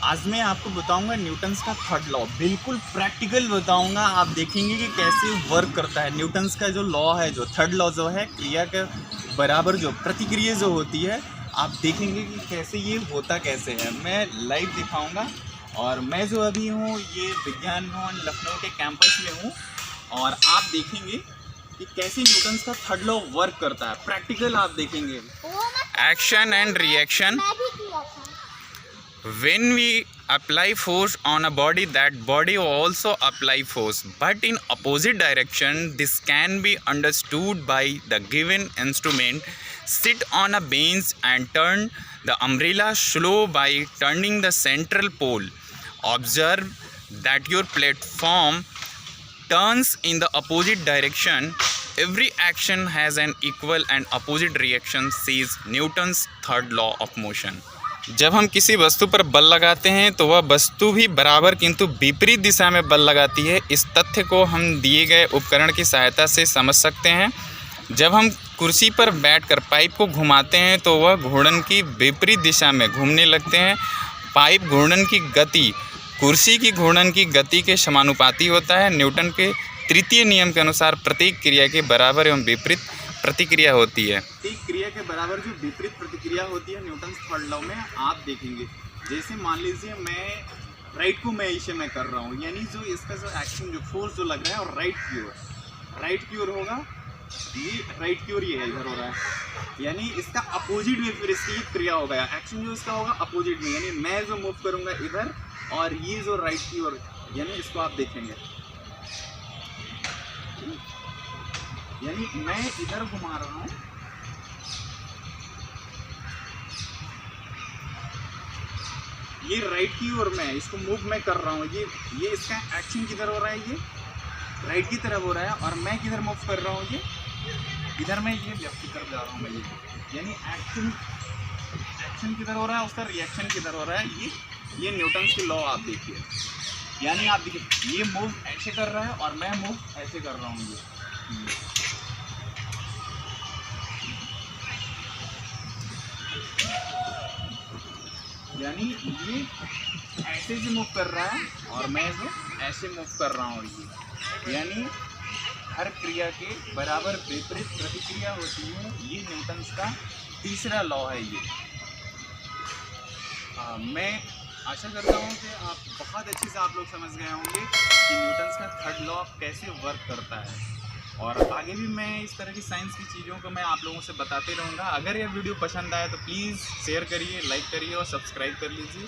आज मैं आपको बताऊंगा न्यूटन्स का थर्ड लॉ, बिल्कुल प्रैक्टिकल बताऊंगा। आप देखेंगे कि कैसे वर्क करता है। न्यूटन्स का जो लॉ है, जो थर्ड लॉ जो है, क्रिया के बराबर जो प्रतिक्रिया जो होती है, आप देखेंगे कि कैसे ये होता कैसे है। मैं लाइव दिखाऊंगा। और मैं जो अभी हूँ ये विज्ञान भवन लखनऊ के कैंपस में हूँ, और आप देखेंगे कि कैसे न्यूटन्स का थर्ड लॉ वर्क करता है। प्रैक्टिकल आप देखेंगे। Action and reaction. When we apply force on a body, that body also apply force, but in opposite direction. This can be understood by the given instrument. Sit on a bench and turn the umbrella slow by turning the central pole. Observe that your platform turns in the opposite direction. Every action has an equal and opposite reaction, says Newton's third law of motion. जब हम किसी वस्तु पर बल लगाते हैं तो वह वस्तु भी बराबर किंतु विपरीत दिशा में बल लगाती है। इस तथ्य को हम दिए गए उपकरण की सहायता से समझ सकते हैं। जब हम कुर्सी पर बैठकर पाइप को घुमाते हैं तो वह घूर्णन की विपरीत दिशा में घूमने लगते हैं। पाइप घूर्णन की गति कुर्सी की घूर्णन की गति के समानुपाती होता है। न्यूटन के तृतीय नियम के अनुसार प्रत्येक क्रिया के बराबर एवं विपरीत प्रतिक्रिया होती है। प्रत्येक क्रिया के बराबर जो विपरीत प्रतिक्रिया होती है न्यूटन थर्ड लॉ में आप देखेंगे। जैसे मान लीजिए मैं राइट को मैं इसे मैं कर रहा हूँ, यानी जो इसका जो एक्शन जो फोर्स जो लग रहा है और राइट की ओर होगा, ये राइट की ओर ये इधर हो रहा है, यानी इसका अपोजिट में फिर इसकी क्रिया होगा। एक्शन जो इसका होगा अपोजिट में, यानी मैं जो मूव करूँगा इधर और ये जो राइट की ओर, यानी इसको आप देखेंगे, यानी मैं इधर घुमा रहा हूँ, ये राइट की ओर मैं इसको मूव मैं कर रहा हूँ। ये इसका एक्शन किधर हो रहा है, ये राइट की तरफ हो रहा है, और मैं किधर मूव कर रहा हूँ, ये इधर मैं ये लेफ्ट की तरफ जा रहा हूँ मैं, ये यानी एक्शन किधर हो रहा है, उसका रिएक्शन किधर हो रहा है। ये न्यूटन्स की लॉ आप देखिए, यानी आप देखिए ये मूव ऐसे कर रहा है और मैं मूव ऐसे कर रहा हूँ। यानी ये ऐसे से मूव कर रहा है और मैं जो ऐसे मूव कर रहा हूँ, यानी हर क्रिया के बराबर विपरीत प्रतिक्रिया होती है। ये न्यूटन्स का तीसरा लॉ है। ये मैं आशा करता हूँ कि आप बहुत अच्छे से आप लोग समझ गए होंगे कि न्यूटन्स का थर्ड लॉ कैसे वर्क करता है। और आगे भी मैं इस तरह की साइंस की चीज़ों को मैं आप लोगों से बताते रहूँगा। अगर यह वीडियो पसंद आए तो प्लीज़ शेयर करिए, लाइक करिए और सब्सक्राइब कर लीजिए।